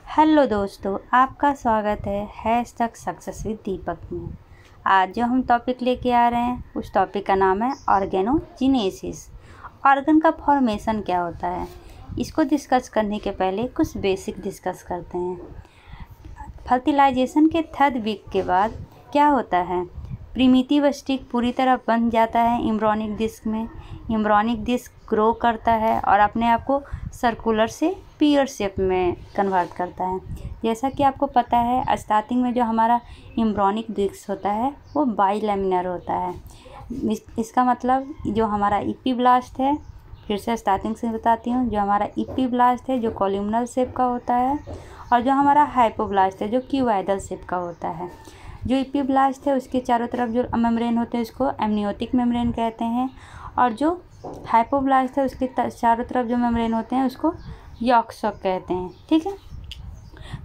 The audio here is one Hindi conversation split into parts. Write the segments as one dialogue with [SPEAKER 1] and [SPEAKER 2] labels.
[SPEAKER 1] हेलो दोस्तों, आपका स्वागत है हैशटैग सक्सेस विद दीपक में। आज जो हम टॉपिक लेके आ रहे हैं उस टॉपिक का नाम है ऑर्गेनोजेनेसिस। ऑर्गन का फॉर्मेशन क्या होता है, इसको डिस्कस करने के पहले कुछ बेसिक डिस्कस करते हैं। फर्टिलाइजेशन के थर्ड वीक के बाद क्या होता है, प्रिमिटिव स्टिक पूरी तरह बन जाता है एम्ब्रियोनिक डिस्क में। एम्ब्रियोनिक डिस्क ग्रो करता है और अपने आप को सर्कुलर से पीयर शेप में कन्वर्ट करता है। जैसा कि आपको पता है, स्टार्टिंग में जो हमारा एम्ब्रियोनिक डिस्क होता है वो बाइलैमिनर होता है। इसका मतलब जो हमारा इपीब्लास्ट है, फिर से स्टार्टिंग से बताती हूँ, जो हमारा इपीब्लास्ट है जो कॉलमनर शेप का होता है, और जो हमारा हाइपोब्लास्ट है जो क्यूबॉइडल शेप का होता है। जो इपीब्लास्ट है उसके चारों तरफ जो मेम्ब्रेन होते हैं उसको एमनियोटिक मेम्ब्रेन कहते हैं, और जो हाइपोब्लास्ट है उसके चारों तरफ जो मेम्ब्रेन होते हैं उसको यॉर्क सैक कहते हैं। ठीक है,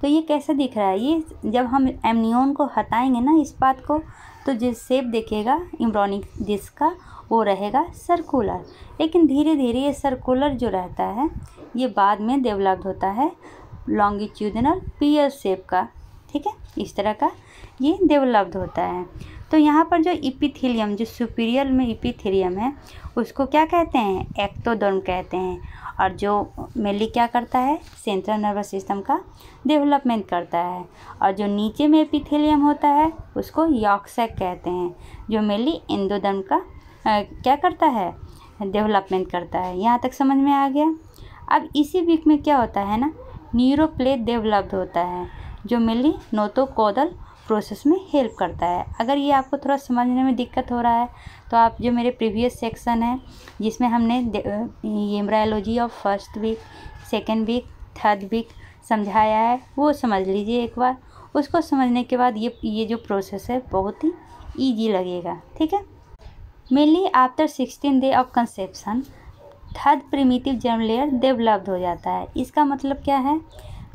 [SPEAKER 1] तो ये कैसे दिख रहा है, ये जब हम एमनियोन को हटाएंगे ना इस बात को, तो जो शेप दिखेगा एम्ब्रियोनिक डिस्क का वो रहेगा सर्कुलर। लेकिन धीरे धीरे ये सर्कुलर जो रहता है ये बाद में डेवलप्ड होता है लॉन्गिट्यूडिनल पीयर शेप का। ठीक है, इस तरह का ये डेवलप्ड होता है। तो यहाँ पर जो इपिथेलियम, जो सुपीरियर में इपिथेलियम है उसको क्या कहते हैं, एक्टोडर्म कहते हैं। और जो मेनली क्या करता है, सेंट्रल नर्वस सिस्टम का डेवलपमेंट करता है। और जो नीचे में एपिथेलियम होता है उसको यॉर्क सैक कहते हैं, जो मेनली एंडोडर्म का क्या करता है, डेवलपमेंट करता है। यहाँ तक समझ में आ गया। अब इसी वीक में क्या होता है ना, न्यूरोप्लेट डेवलप्ड होता है जो मेनली नोटोकॉडल प्रोसेस में हेल्प करता है। अगर ये आपको थोड़ा समझने में दिक्कत हो रहा है तो आप जो मेरे प्रीवियस सेक्शन है जिसमें हमने embryology of first week, second week, third week समझाया है वो समझ लीजिए एक बार। उसको समझने के बाद ये जो प्रोसेस है बहुत ही ईजी लगेगा। ठीक है, mainly after 16 day of conception third primitive germ layer developed हो जाता है। इसका मतलब क्या है,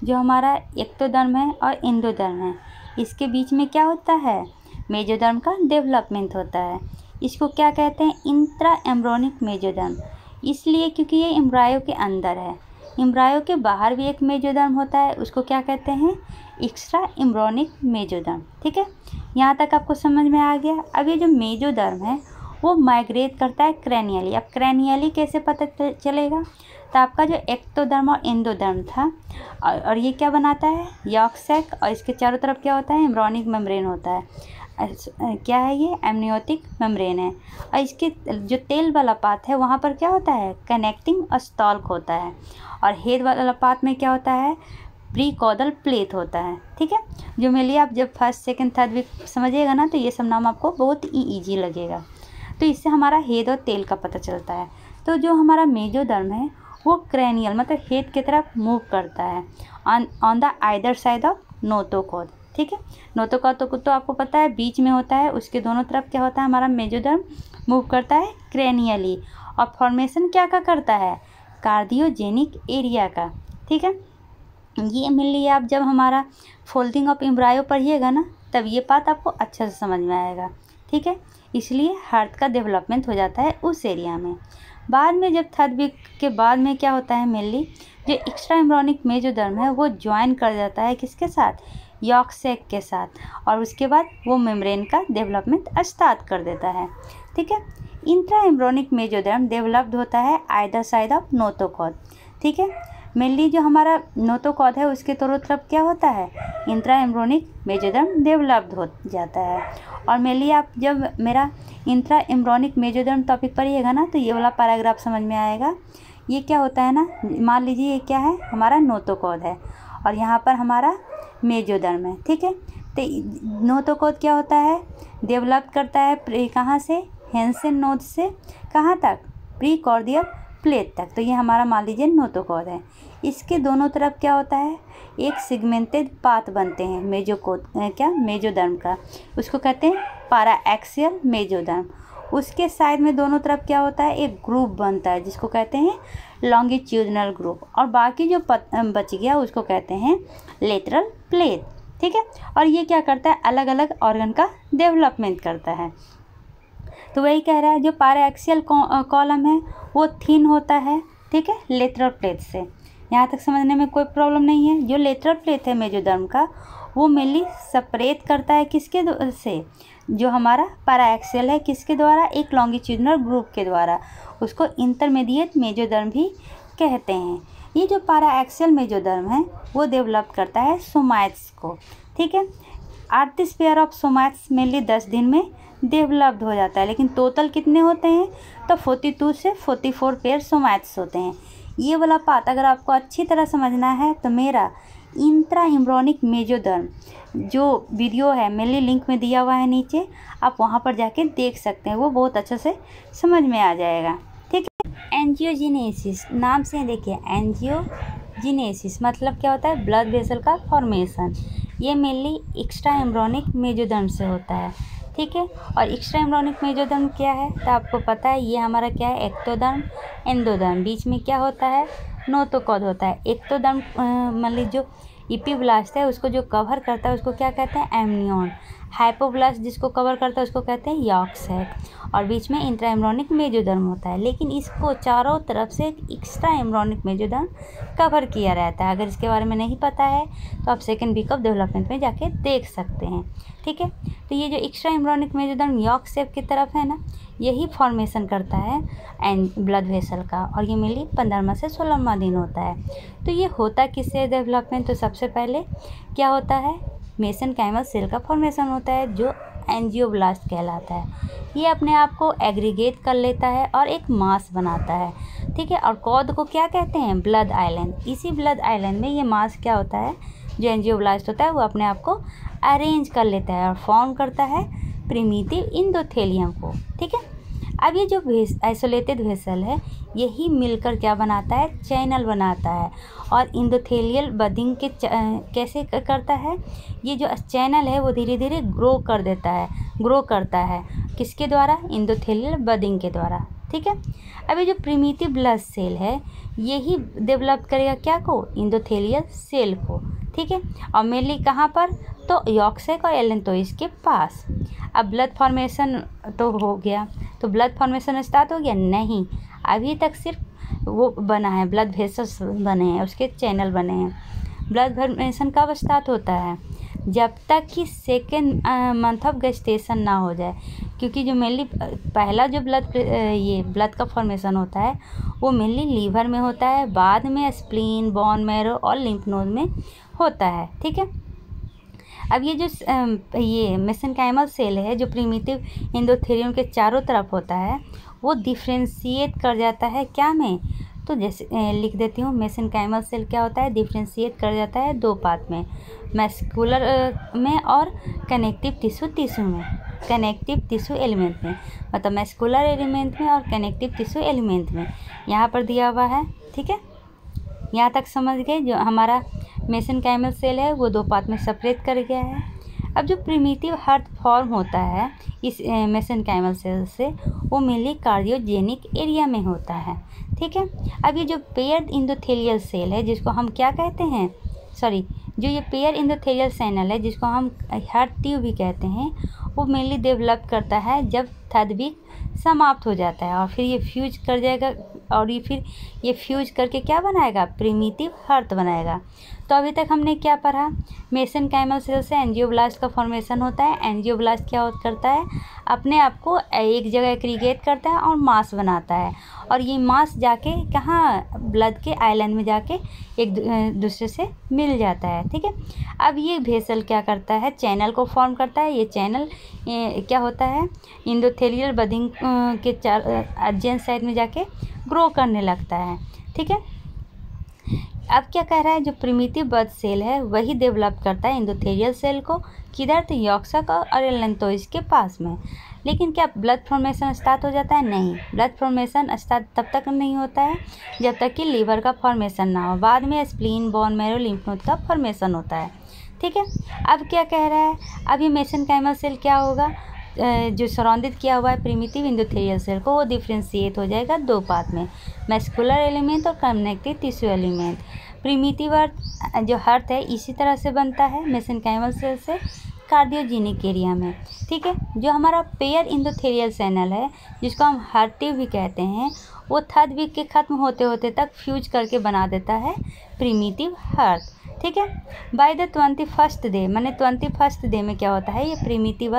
[SPEAKER 1] जो हमारा एक्टोडर्म है और एंडोडर्म है इसके बीच में क्या होता है, मेजोडर्म का डेवलपमेंट होता है। इसको क्या कहते हैं, इंट्रा एम्ब्रियोनिक मेजोडर्म, इसलिए क्योंकि ये एम्ब्रायो के अंदर है। एम्ब्रायो के बाहर भी एक मेजोडर्म होता है, उसको क्या कहते हैं, एक्स्ट्रा एम्ब्रियोनिक मेजोडर्म। ठीक है, यहाँ तक आपको समझ में आ गया। अब ये जो मेजोडर्म है वो माइग्रेट करता है क्रैनियली। अब क्रैनियली कैसे पता चलेगा, तो आपका जो एक्टोडर्म और एंडोडर्म था और ये क्या बनाता है, यॉर्क सैक, और इसके चारों तरफ क्या होता है, एम्ब्रियोनिक मेम्ब्रेन होता है। क्या है ये, एमनियोटिक मेम्ब्रेन है। और इसके जो तेल वाला पार्ट है वहाँ पर क्या होता है, कनेक्टिंग स्टॉल्क होता है। और हेड वाला पार्ट में क्या होता है, प्रीकॉडल प्लेट होता है। ठीक है, जो मेनली आप जब फर्स्ट सेकंड थर्ड वीक समझिएगा ना तो ये सब नाम आपको बहुत ही ईजी लगेगा। तो इससे हमारा हेड और तेल का पता चलता है। तो जो हमारा मेजोडर्म है वो क्रैनियल मतलब हेड की तरफ मूव करता है on the either side of notochord. ठीक है, नोटोकॉड तो आपको पता है बीच में होता है, उसके दोनों तरफ क्या होता है, हमारा मेजोडर्म मूव करता है क्रैनियली। और फॉर्मेशन क्या का करता है, कार्डियोजेनिक एरिया का। ठीक है, ये मेनली आप जब हमारा फोल्डिंग ऑफ एम्ब्रायो पढ़िएगा ना तब ये बात आपको अच्छे से समझ में आएगा। ठीक है, इसलिए हार्ट का डेवलपमेंट हो जाता है उस एरिया में। बाद में जब थर्ड वीक के बाद में क्या होता है, मेनली जो एक्स्ट्रा एम्ब्रियोनिक मेजोडर्म है वो ज्वाइन कर जाता है किसके साथ, यॉर्क सैक के साथ, और उसके बाद वो मेम्ब्रेन का डेवलपमेंट स्टार्ट कर देता है। ठीक है, इंट्रा एम्ब्रियोनिक मेजोडर्म डेवलप्ड होता है आइदर साइड ऑफ नोटोकॉड। ठीक है, मेनली जो हमारा नोटोकॉड है उसके दोनों तरफ क्या होता है, इंट्रा एम्ब्रियोनिक मेजोडर्म डेवलप्ड हो जाता है। और मेनली आप जब मेरा इंट्रा एम्ब्रियोनिक मेजोडर्म टॉपिक पढ़िएगा ना तो ये वाला पैराग्राफ समझ में आएगा। ये क्या होता है ना, मान लीजिए ये क्या है, हमारा नोटोकॉड है और यहाँ पर हमारा मेजोडर्म है। ठीक है, तो नोटोकॉड क्या होता है, डेवलप करता है कहाँ से, हेंसन नोड से कहाँ तक, प्रीकॉर्डियल प्लेट तक। तो ये हमारा मान लीजिए नोटोकॉड है। इसके दोनों तरफ क्या होता है, एक सिगमेंटेड पाथ बनते हैं मेजोडर्म का, उसको कहते हैं पारा एक्सियल मेजोडर्म। उसके साइड में दोनों तरफ क्या होता है, एक ग्रुप बनता है जिसको कहते हैं लॉन्गिट्यूडिनल ग्रुप, और बाकी जो बच गया उसको कहते हैं लेटरल प्लेट। ठीक है, और ये क्या करता है, अलग अलग ऑर्गन का डेवलपमेंट करता है। तो वही कह रहा है, जो पारा एक्सियल कॉलम है वो थिन होता है। ठीक है, लेटरल प्लेट से यहाँ तक समझने में कोई प्रॉब्लम नहीं है। जो लेटरल प्लेट है मेजोदर्म का, वो मेनली सेपरेट करता है किसके से, जो हमारा पैराएक्सियल है, किसके द्वारा, एक लॉन्गिट्यूडिनल ग्रुप के द्वारा। उसको इंटरमीडिएट मेजोदर्म भी कहते हैं। ये जो पैराएक्सियल मेजोदर्म है वो डेवलप करता है सोमाइट्स को, ठीक है। आर्टिस पेयर ऑफ सोमाइट्स मेनली 10 दिन में डेवलप्ड हो जाता है, लेकिन टोटल कितने होते हैं, तो 42 से 44 पेयर सोमाइट्स होते हैं। ये वाला पार्ट अगर आपको अच्छी तरह समझना है तो मेरा इंट्रा एम्ब्रियोनिक मेजोदर्म जो वीडियो है मेनली लिंक में दिया हुआ है नीचे, आप वहाँ पर जाके देख सकते हैं, वो बहुत अच्छे से समझ में आ जाएगा, ठीक है। एंजियोजेनेसिस नाम से देखिए, एंजियोजेनेसिस मतलब क्या होता है, ब्लड वेसल का फॉर्मेशन। ये मेनली एक्स्ट्रा एम्ब्रियोनिक मेजोदर्म से होता है, ठीक है। और एक्स्ट्रा एम्ब्रियोनिक मेजोदर्म क्या है, तो आपको पता है ये हमारा क्या है, एक्टोदर्म, एंडोदर्म, बीच में क्या होता है, नोटोकॉड होता है। एक्टोदर्म मान लीजिए जो इपीब्लास्ट है उसको जो कवर करता है उसको क्या कहते हैं, एमनियन। हाइपोब्लास्ट जिसको कवर करता है उसको कहते हैं यॉर्क सैक। और बीच में इंट्रा एम्ब्रियोनिक मेजोदर्म होता है, लेकिन इसको चारों तरफ से एक्स्ट्रा एम्ब्रियोनिक मेजोदर्म कवर किया रहता है। अगर इसके बारे में नहीं पता है तो आप सेकेंड वीक ऑफ डेवलपमेंट में जाके देख सकते हैं, ठीक है। तो ये जो एक्स्ट्रा एम्ब्रियोनिक मेजोदर्म यॉर्क सैक की तरफ है ना, यही फॉर्मेशन करता है एंड ब्लड वेसल का, और ये मेनली 15वां से 16वां दिन होता है। तो ये होता किससे डेवलपमेंट, तो सबसे पहले क्या होता है, मेसेनकाइमल सेल का फॉर्मेशन होता है जो एंजियोब्लास्ट कहलाता है। ये अपने आप को एग्रीगेट कर लेता है और एक मास बनाता है, ठीक है। और कॉर्ड को क्या कहते हैं, ब्लड आइलैंड। इसी ब्लड आइलैंड में ये मास क्या होता है, जो एंजियोब्लास्ट होता है वो अपने आप को अरेंज कर लेता है और फॉर्म करता है प्रिमिटिव इंडोथेलियम को, ठीक है। अब ये जो आइसोलेटेड वेसल है यही मिलकर क्या बनाता है, चैनल बनाता है। और इंडोथेलियल बडिंग के कैसे करता है, ये जो चैनल है वो धीरे धीरे ग्रो करता है किसके द्वारा, इंडोथेलियल बडिंग के द्वारा, ठीक है। अब ये जो प्रिमिटिव ब्लड सेल है यही डेवलप करेगा क्या को, इंडोथेलियल सेल को, ठीक है। और मेनली कहाँ पर, तो यॉर्क सैक और एलेंटोइस के पास। अब ब्लड फॉर्मेशन तो हो गया, तो ब्लड फॉर्मेशन स्टार्ट हो गया, नहीं, अभी तक सिर्फ वो बना है, ब्लड वेसल्स बने हैं, उसके चैनल बने हैं। ब्लड फॉर्मेशन कब स्टार्ट होता है, जब तक कि सेकेंड मंथ ऑफ गेस्टेशन ना हो जाए, क्योंकि जो मेनली पहला जो ब्लड का फॉर्मेशन होता है वो मेनली लीवर में होता है, बाद में स्प्लीन, बोन मैरो और लिम्फ नोड में होता है, ठीक है। अब ये जो ये मेसेनकाइमल सेल है जो प्रिमिटिव इंडोथेलियम के चारों तरफ होता है वो डिफ्रेंशिएट कर जाता है क्या में, तो जैसे लिख देती हूँ, मेसेनकाइमल सेल क्या होता है, डिफ्रेंशिएट कर जाता है दो पार्ट में, मैस्कुलर में और कनेक्टिव टिश्यू में, कनेक्टिव टिश्यू एलिमेंट में, मतलब मैस्कुलर एलिमेंट में और कनेक्टिव टिश्यू एलिमेंट में, यहाँ पर दिया हुआ है, ठीक है। यहाँ तक समझ गए। जो हमारा मेसेनकाइमल सेल है वो दो पार्ट में सेपरेट कर गया है। अब जो प्रिमिटिव हार्ट फॉर्म होता है इस मेसेनकाइमल सेल से वो मेनली कार्डियोजेनिक एरिया में होता है, ठीक है। अब ये जो पेयर्ड इंडोथेलियल सेल है जिसको हम क्या कहते हैं, जो ये पेयर इंडोथेलियल चैनल है जिसको हम हार्ट ट्यूब भी कहते हैं, वो मेनली डेवलप करता है जब थर्ड वीक समाप्त हो जाता है और फिर ये फ्यूज कर जाएगा और ये फ्यूज करके क्या बनाएगा, प्रिमिटिव हार्ट बनाएगा। तो अभी तक हमने क्या पढ़ा, मेसेनकाइमल सेल से एंजियोब्लास्ट का फॉर्मेशन होता है। एंजियोब्लास्ट क्या करता है, अपने आप को एक जगह एग्रीगेट करता है और मास बनाता है, और ये मास जाके कहाँ, ब्लड के आइलैंड में जाके एक दूसरे से मिल जाता है, ठीक है। अब ये वेसल क्या करता है, चैनल को फॉर्म करता है। ये चैनल क्या होता है, इंडोथेलियल बडिंग के एडजेंट साइड में जाके ग्रो करने लगता है, ठीक है। अब क्या कह रहा है, जो प्रिमिटिव ब्लड सेल है वही डेवलप करता है इंडोथेलियल सेल को, किधर, तो यॉर्क सैक और एलेंटोइस के पास में। लेकिन क्या ब्लड फॉर्मेशन स्टार्ट हो जाता है, नहीं, ब्लड फॉर्मेशन स्टार्ट तब तक नहीं होता है जब तक कि लीवर का फॉर्मेशन ना हो, बाद में spleen, bone marrow, lymph node का फॉर्मेशन होता है, ठीक है। अब क्या कह रहा है, अब ये मेसेनकाइमल सेल क्या होगा, जो सराउंडेड किया हुआ है प्रिमिटिव इंडोथेलियल सेल को, वो डिफ्रेंशिएट हो जाएगा दो पार्ट में, मैस्कुलर एलिमेंट और कनेक्टिव टिश्यू एलिमेंट। प्रिमिटिव जो हार्ट है इसी तरह से बनता है मेसेनकाइमल सेल से, कार्डियोजेनिक एरिया में, ठीक है। जो हमारा पेयर इंडोथेलियल चैनल है, जिसको हम हार्ट ट्यूब भी कहते हैं, वो थर्ड वीक के ख़त्म होते होते तक फ्यूज करके बना देता है प्रिमिटिव हार्ट, ठीक है। बाय द 21st डे, माने 21st डे में क्या होता है, ये प्रिमिटिव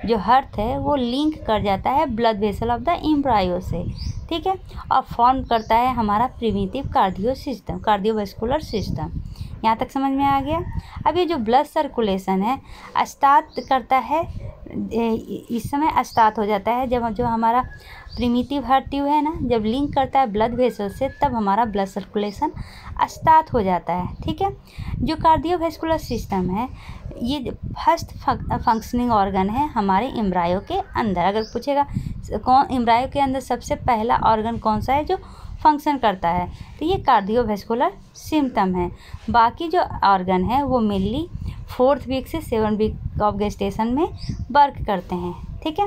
[SPEAKER 1] जो हार्ट है वो लिंक कर जाता है blood vessel of the embryo से, ठीक है, और फॉर्म करता है हमारा प्रिमिटिव कार्डियोवास्कुलर सिस्टम। यहाँ तक समझ में आ गया। अब ये जो ब्लड सर्कुलेशन है स्टार्ट करता है, इस समय स्टार्ट हो जाता है जब जो हमारा प्रिमिटिव हार्ट ट्यूब है ना, जब लिंक करता है ब्लड वेसल से, तब हमारा ब्लड सर्कुलेशन स्टार्ट हो जाता है, ठीक है। जो कार्डियोवास्कुलर सिस्टम है ये फर्स्ट फंक्शनिंग ऑर्गन है हमारे एम्ब्रायो के अंदर। अगर पूछेगा कौन एम्ब्रायो के अंदर सबसे पहला ऑर्गन कौन सा है जो फंक्शन करता है, तो ये कार्डियोवास्कुलर सिस्टम है। बाकी जो ऑर्गन है वो मेनली 4th वीक से 7th वीक ऑफ गेस्टेशन में वर्क करते हैं, ठीक है।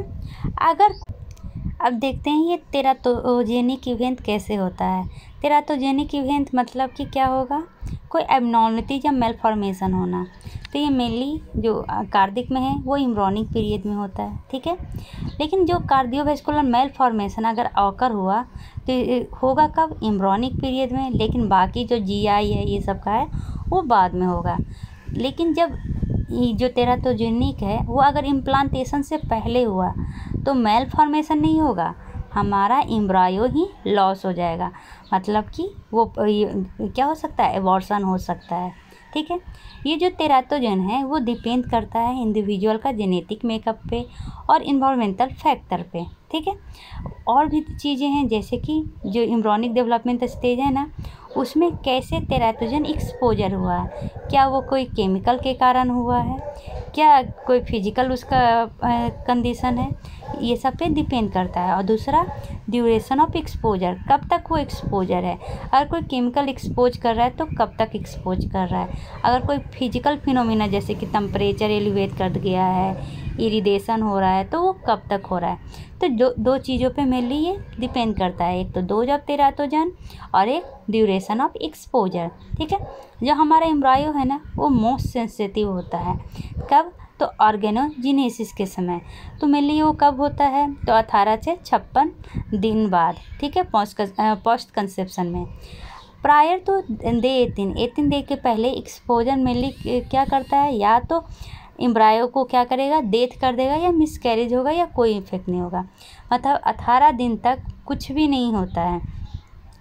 [SPEAKER 1] अब देखते हैं ये तेराटोजेनिक इवेंट कैसे होता है। तेराटोजेनिक इवेंट मतलब कि क्या होगा, कोई एबनॉर्मलिटी या मेलफॉर्मेशन होना। तो ये मेनली जो कार्डिक में है वो एम्ब्रियोनिक पीरियड में होता है, ठीक है। लेकिन जो कार्डियोवास्कुलर मेलफॉर्मेशन अगर ऑकर हुआ तो होगा कब, एम्ब्रियोनिक पीरियड में। लेकिन बाकी जो जीआई है ये सब का है वो बाद में होगा। लेकिन जब जो तेराटोजेनिक है वो अगर इम्प्लांटेशन से पहले हुआ तो मेलफॉर्मेशन नहीं होगा, हमारा एम्ब्रायो ही लॉस हो जाएगा। मतलब कि वो क्या हो सकता है, एबॉर्शन हो सकता है, ठीक है। ये जो तेराटोजन है वो डिपेंड करता है इंडिविजुअल का जेनेटिक मेकअप पे और इन्वायरमेंटल फैक्टर पे, ठीक है। और भी चीज़ें हैं जैसे कि जो एम्ब्रियोनिक डेवलपमेंट स्टेज है ना, उसमें कैसे तेराटोजन एक्सपोजर हुआ है, क्या वो कोई केमिकल के कारण हुआ है, क्या कोई फिजिकल उसका कंडीशन है, ये सब पे डिपेंड करता है। और दूसरा ड्यूरेशन ऑफ एक्सपोजर, कब तक वो एक्सपोजर है। अगर कोई केमिकल एक्सपोज कर रहा है तो कब तक एक्सपोज कर रहा है। अगर कोई फिजिकल फिनोमिना जैसे कि टेम्परेचर एलिवेट कर गया है, इरिटेशन हो रहा है, तो वो कब तक हो रहा है। तो दो चीज़ों पे मेनली ये डिपेंड करता है, एक तो डोज ऑफ तेराटोजन और एक ड्यूरेशन ऑफ एक्सपोजर, ठीक है। जो हमारा एम्ब्रायो है ना वो मोस्ट सेंसिटिव होता है, कब, तो ऑर्गेनोजेनेसिस के समय। तो मेनली वो कब होता है, तो 18 से 56 दिन बाद, ठीक है, पोस्ट कंसेप्शन में। प्रायर टू डे 18 डे के पहले एक्सपोजर मेनली क्या करता है, या तो एम्ब्रायो को क्या करेगा, डेथ कर देगा, या मिसकैरेज होगा, या कोई इफेक्ट नहीं होगा। मतलब 18 दिन तक कुछ भी नहीं होता है।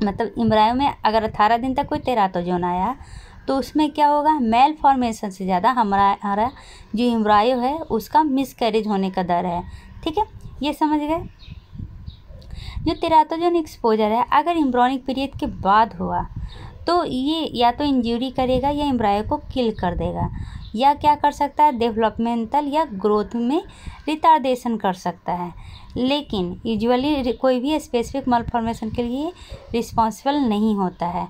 [SPEAKER 1] मतलब एम्ब्रायो में अगर 18 दिन तक कोई तेराटोजन आया तो उसमें क्या होगा, मेल फॉर्मेशन से ज़्यादा हमारा जो एम्ब्रायो है उसका मिसकैरेज होने का दर है, ठीक है। ये समझ गए। जो तेराटोजन एक्सपोजर है अगर एम्ब्रियोनिक पीरियड के बाद हुआ तो ये या तो इंजरी करेगा या एम्ब्रायो को किल कर देगा, या क्या कर सकता है, डेवलपमेंटल या ग्रोथ में रिटार्डेशन कर सकता है। लेकिन यूजुअली कोई भी स्पेसिफिक मालफॉर्मेशन के लिए रिस्पॉन्सिबल नहीं होता है।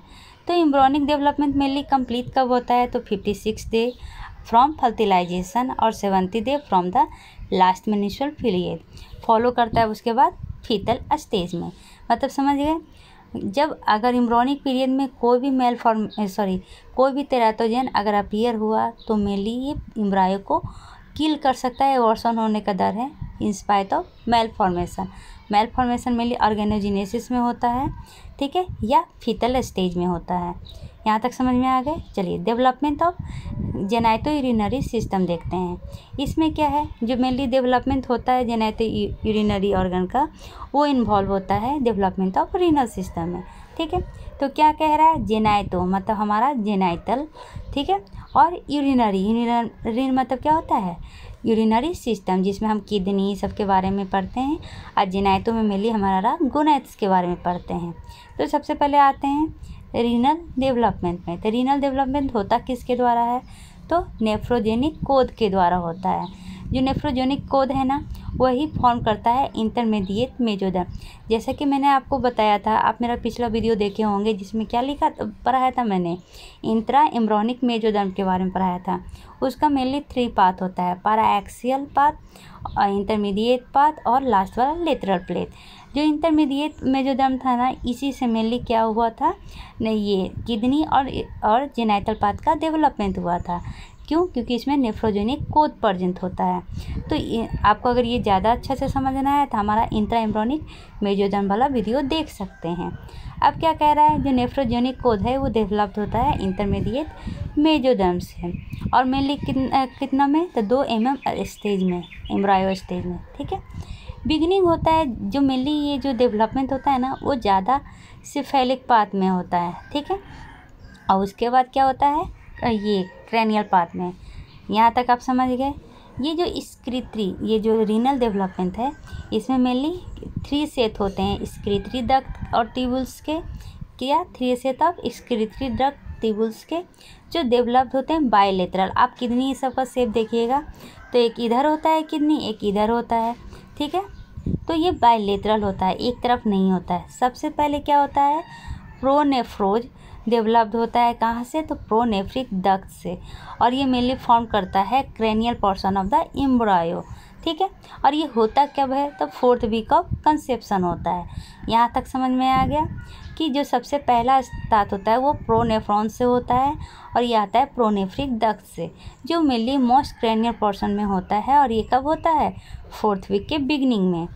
[SPEAKER 1] तो एम्ब्रियोनिक डेवलपमेंट मेनली कंप्लीट कब होता है, तो 56 डे फ्रॉम फर्टिलाइजेशन और 70 day from the last menstrual period follow करता है उसके बाद फीटल स्टेज में। मतलब समझ गए, जब अगर एम्ब्रियोनिक पीरियड में कोई भी तेराटोजन अगर अपीयर हुआ तो मेनली ये एम्ब्रायो को किल कर सकता है, एबॉर्शन होने का दर है in spite of malformation mainly organogenesis में होता है, ठीक है, या फीटल स्टेज में होता है। यहाँ तक समझ में आ गए। चलिए development of genito urinary system देखते हैं। इसमें क्या है, जो मेनली डेवलपमेंट होता है जेनाइटो यूरिनरी ऑर्गन का, वो इन्वॉल्व होता है डेवलपमेंट ऑफ रीनल सिस्टम में, ठीक है। तो क्या कह रहा है, जेनाइटो मतलब हमारा जेनाइटल, ठीक है, और यूरिनरी मतलब क्या होता है, यूरिनरी सिस्टम, जिसमें हम किडनी सबके बारे में पढ़ते हैं, और जेनाइटो में मेनली हमारा गोनेट्स के बारे में पढ़ते हैं। तो सबसे पहले आते हैं रीनल डेवलपमेंट में। तो रीनल डेवलपमेंट होता किसके द्वारा है, तो नेफ्रोजेनिक कोड के द्वारा होता है। जो नेफ्रोजेनिक कोड है ना वही फॉर्म करता है इंटरमीडिएट मेजोडर्म। जैसा कि मैंने आपको बताया था, आप मेरा पिछला वीडियो देखे होंगे जिसमें क्या पढ़ाया था मैंने, इंट्रा एम्ब्रियोनिक मेजोडर्म के बारे में पढ़ाया था। उसका मेनली 3 पार्ट होता है, पैराएक्सियल पार्ट, इंटरमीडिएट पार्ट और लास्ट वाला लेटरल प्लेट। जो इंटरमीडिएट मेजोडर्म था ना, इसी से मेनली क्या हुआ था, ये किडनी और जेनाइटल पार्ट का डेवलपमेंट हुआ था। क्यों? क्योंकि इसमें नेफ्रोजेनिक कोद प्रेजेंट होता है। तो आपको अगर ये ज़्यादा अच्छा से समझना है तो हमारा इंट्रा एम्ब्रियोनिक मेसोडर्म वाला वीडियो देख सकते हैं। अब क्या कह रहा है, जो नेफ्रोजेनिक कोद है वो डेवलप्ड होता है इंटरमीडिएट मेसोडर्म से, और मेनली कितना में, तो 2 mm स्टेज में, एम्ब्रायो स्टेज में। ठीक है, बिगिनिंग होता है जो मेनली ये जो डेवलपमेंट होता है ना वो ज़्यादा सिफेलिक पार्ट में होता है। ठीक है, और उसके बाद क्या होता है, ये क्रैनियल पार्ट में। यहाँ तक आप समझ गए। ये जो स्क्रीत्री, ये जो रीनल डेवलपमेंट है, इसमें मेनली 3 सेट होते हैं स्क्रीत्री डक्ट और ट्यूबुल्स के। क्या 3 सेट ऑफ स्क्रीत्री डक्ट ट्यूबुल्स के जो डेवलप्ड होते हैं बायलेटरल। आप किडनी सबका शेप देखिएगा तो एक इधर होता है किडनी, एक इधर होता है। ठीक है, तो ये बायलेटरल होता है, एक तरफ नहीं होता है। सबसे पहले क्या होता है, प्रोनेफ्रोज डेवलप्ड होता है कहाँ से, तो प्रोनेफ्रिक डक्ट से, और ये मेनली फॉर्म करता है cranial portion of the embryo. ठीक है, और ये होता कब है, तो 4th वीक ऑफ कंसेप्शन होता है। यहाँ तक समझ में आ गया कि जो सबसे पहला स्टार्ट होता है वो प्रोनेफ्रॉन से होता है, और ये आता है प्रोनेफ्रिक डक्ट से, जो मेनली मोस्ट क्रेनियल पोर्शन में होता है, और ये कब होता है, 4th वीक के बिगनिंग में।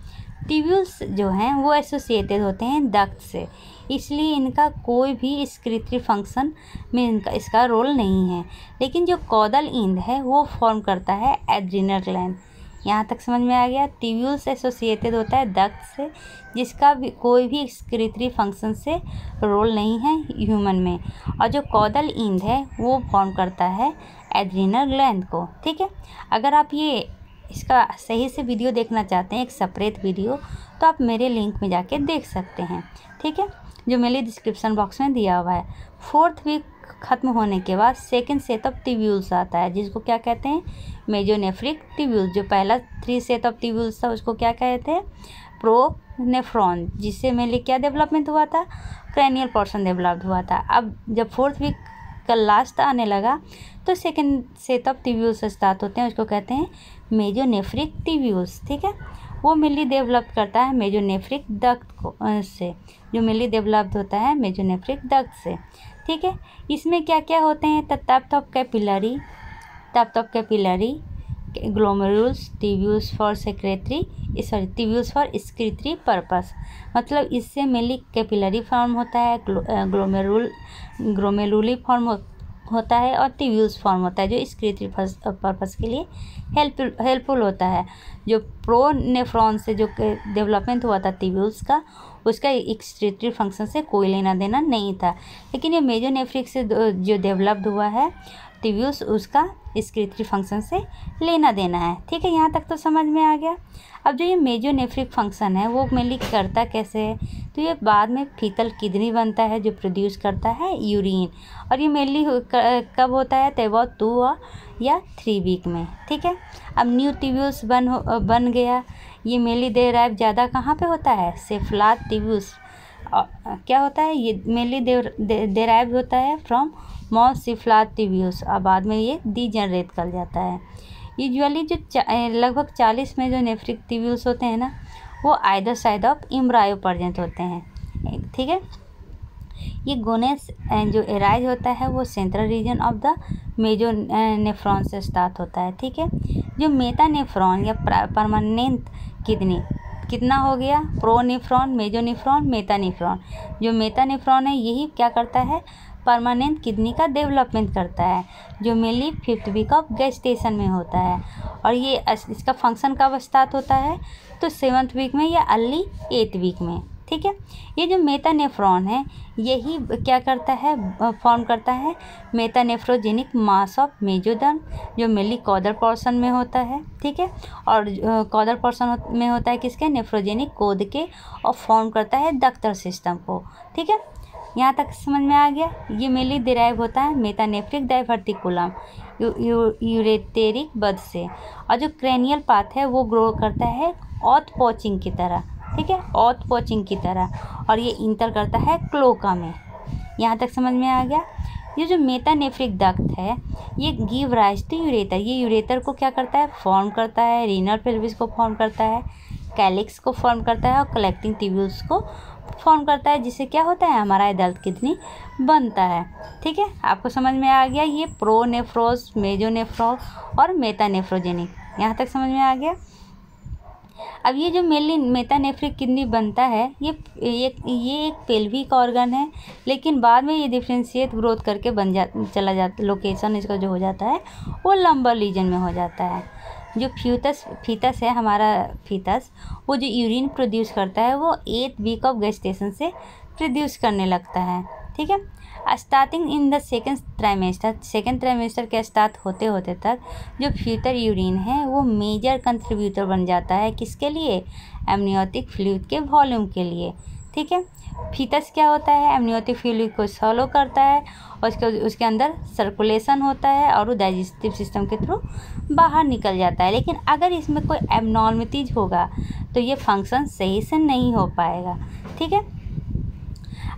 [SPEAKER 1] ट्यूब्यूल्स जो हैं वो एसोसिएटेड होते हैं डक्ट से, इसलिए इनका कोई भी स्क्रीटरी फंक्शन में इसका रोल नहीं है। लेकिन जो कॉडल इंड है वो फॉर्म करता है एड्रिनल ग्लैंड। यहाँ तक समझ में आ गया। ट्यूब्यूल्स एसोसिएटेड होता है डक्ट से, जिसका भी कोई भी स्क्रीटरी फंक्शन से रोल नहीं है ह्यूमन में, और जो कॉडल इंड है वो फॉर्म करता है एड्रिनल ग्लैंड को। ठीक है, अगर आप ये इसका सही से वीडियो देखना चाहते हैं, एक सेपरेट वीडियो, तो आप मेरे लिंक में जाके देख सकते हैं। ठीक है, जो मेरे डिस्क्रिप्शन बॉक्स में दिया हुआ है। 4th वीक ख़त्म होने के बाद सेकंड सेट ऑफ ट्यूब्यूल्स आता है, जिसको क्या कहते हैं, मेसोनेफ्रिक ट्यूब्यूल्स। जो पहला 3 सेट ऑफ ट्यूब्यूल्स था उसको क्या कहते हैं, प्रोनेफ्रॉन, जिससे मेनली क्या डेवलपमेंट हुआ था, क्रैनियल पोर्शन डेवलप्ड हुआ था। अब जब 4th वीक का लास्ट आने लगा तो second set of tubules start होते हैं, उसको कहते हैं मेसोनेफ्रिक ट्यूब्यूल्स। ठीक है, वो मेनली डेवलप करता है मेसोनेफ्रिक डक्ट को से, जो मेनली डेवलप्ड होता है मेसोनेफ्रिक डक्ट से। ठीक है, इसमें क्या क्या होते हैं, tuft of capillary, glomerulus, tubules for tubules for secretory purpose. मतलब इससे मेनली कैपिलरी फॉर्म होता है, ग्लोमेरुली फॉर्म होता है, और ट्यूब्यूल्स फॉर्म होता है, जो स्क्रीटरी पर्पस के लिए हेल्पफुल होता है। जो प्रोनेफ्रॉन से जो डेवलपमेंट हुआ था ट्यूब्यूल्स का, उसका स्क्रीटरी फंक्शन से कोई लेना देना नहीं था। लेकिन ये मेसोनेफ्रिक से जो डेवलप्ड हुआ है ट्यूब्यूल्स, उसका स्क्रीटरी फंक्शन से लेना देना है। ठीक है, यहाँ तक तो समझ में आ गया। अब जो ये मेसोनेफ्रिक फंक्शन है वो मेनली करता कैसे है, तो ये बाद में फीटल किडनी बनता है जो प्रोड्यूस करता है यूरिन, और ये मेनली कब होता है, तो अबाउट 2 या 3 वीक में। ठीक है, अब न्यू ट्यूब्यूल्स बन गया। ये मेनली डेराइव ज़्यादा कहाँ पे होता है, सेफ्लाट ट्यूब्यूल्स। क्या होता है, ये मेनली डेराइव होता है फ्रॉम मॉस सिफ्लाट ट्यूब्यूल्स, और बाद में ये डीजनरेट कर जाता है। यूजुअली जो लगभग 40 मेसोनेफ्रिक ट्यूब्यूल्स होते हैं ना, वो either side of embryo present होते हैं। ठीक है, ये गोनेस जो एराइज होता है वो सेंट्रल रीजन ऑफ द मेसोनेफ्रॉन से स्टार्ट होता है। ठीक है, जो मेटानेफ्रॉन या परमानेंट किडनी कितना हो गया, प्रोनेफ्रॉन, मेसोनेफ्रॉन, मेटानेफ्रॉन। जो मेटानेफ्रॉन है यही क्या करता है, परमानेंट किडनी का डेवलपमेंट करता है, जो mainly 5th week of gestation में होता है, और ये इसका फंक्शन कब स्टार्ट होता है, तो 7th वीक में या अर्ली 8th वीक में। ठीक है, ये जो मेटानेफ्रॉन है यही क्या करता है, फॉर्म करता है मेटानेफ्रोजेनिक मास ऑफ मेसोडर्म, जो मेनली कॉडल पोर्शन में होता है। ठीक है, और कॉडल पोर्शन में होता है किसके, नेफ्रोजेनिक कोड के, और फॉर्म करता है डक्टल सिस्टम को। ठीक है, यहाँ तक समझ में आ गया। ये मेनली डिराइव होता है मेटानेफ्रिक डाइवर्टिकुलम यूरेटेरिक बद से, और जो क्रेनियल पार्ट है वो ग्रो करता है ऑथ पोचिंग की तरह। ठीक है, ऑथ पोचिंग की तरह, और ये इंटर करता है क्लोका में। यहाँ तक समझ में आ गया। ये जो मेटानेफ्रिक डक्ट है ये गिव राइज टू यूरेटर, ये यूरेटर को क्या करता है, फॉर्म करता है, रीनल पेल्विस को फॉर्म करता है, कैलिक्स को फॉर्म करता है, और कलेक्टिंग ट्यूब्यूल्स को फॉर्म करता है, जिससे क्या होता है हमारा एडल्ट किडनी बनता है। ठीक है, आपको समझ में आ गया ये प्रोनेफ्रोस, मेजोनेफ्रोस और मेटानेफ्रोजेनिक, यहाँ तक समझ में आ गया। अब ये जो मेनली मेटानेफ्रिक किडनी बनता है ये एक पेल्विक ऑर्गन है, लेकिन बाद में ये डिफ्रेंशिएट ग्रोथ करके चला जाता, लोकेशन इसका जो हो जाता है वो लंबर लीजन में हो जाता है। जो फीटस है हमारा फीटस, वो जो यूरिन प्रोड्यूस करता है वो 8 वीक ऑफ गेस्टेशन से प्रोड्यूस करने लगता है। ठीक है, starting in the second trimester के स्टार्ट होते होते तक जो फ्यूटर यूरिन है वो मेजर कंट्रीब्यूटर बन जाता है, किसके लिए? एमनियोटिक फ्लूइड के वॉल्यूम के लिए। ठीक है, फीटस क्या होता है, एमनियोटिक फ्लूइड को सॉलो करता है और उसके अंदर सर्कुलेशन होता है और वो डाइजेस्टिव सिस्टम के थ्रू बाहर निकल जाता है। लेकिन अगर इसमें कोई एबनॉर्मलिटीज होगा तो ये फंक्शन सही से नहीं हो पाएगा। ठीक है,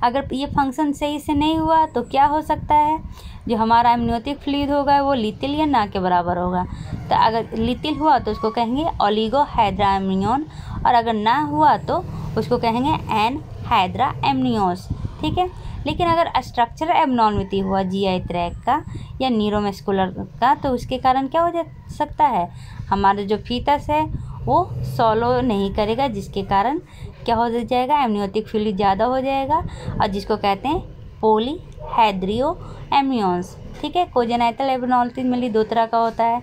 [SPEAKER 1] अगर ये फंक्शन सही से नहीं हुआ तो क्या हो सकता है, जो हमारा एमनियोटिक फ्लूइड होगा वो लिटिल या ना के बराबर होगा। तो अगर लिटिल हुआ तो उसको कहेंगे ओलिगोहाइड्राम्नियोन, और अगर ना हुआ तो उसको कहेंगे एनहाइड्राएमनियोस। ठीक है, लेकिन अगर स्ट्रक्चरल एबनॉर्मलिटी हुआ जीआई ट्रैक्ट का या न्यूरोमस्कुलर का, तो उसके कारण क्या हो जा सकता है, हमारा जो फीटस है वो सॉलो नहीं करेगा, जिसके कारण क्या हो जाएगा, एमनियोटिक फ्लूइड ज़्यादा हो जाएगा और जिसको कहते हैं पॉलीहाइड्रियोएमनियोन्स। ठीक है, कोजेनाइटल एबनॉर्मलिटी मेनली 2 तरह का होता है,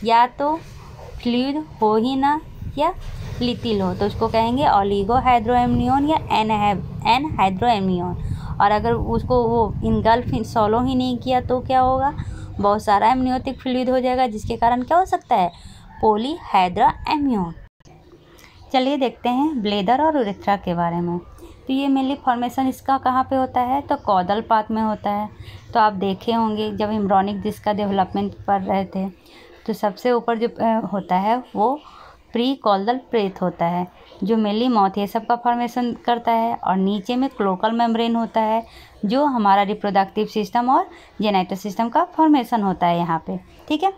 [SPEAKER 1] या तो फ्लूइड हो ही ना या लिटिल हो, तो उसको कहेंगे ओलिगोहाइड्रोएमनियोन या एनहाइड्रोएमनियोन। और अगर उसको वो इनगल्फ सॉलो ही नहीं किया तो क्या होगा, बहुत सारा एमनियोटिक फ्लूइड हो जाएगा, जिसके कारण क्या हो सकता है, पॉलीहाइड्राएमनियोन। चलिए देखते हैं ब्लेडर और यूरेथ्रा के बारे में। तो ये मेनली फॉर्मेशन इसका कहाँ पे होता है, तो कॉडल पाथ में होता है। तो आप देखे होंगे जब एम्ब्रियोनिक डिस्क का डेवलपमेंट पढ़ रहे थे तो सबसे ऊपर जो होता है वो प्री कॉडल प्रेथ होता है, जो मेनली माउथ ये सब का फॉर्मेशन करता है, और नीचे में क्लोकल मेम्ब्रेन होता है जो हमारा रिप्रोडक्टिव सिस्टम और जेनेटिक सिस्टम का फॉर्मेशन होता है यहाँ पे। ठीक है,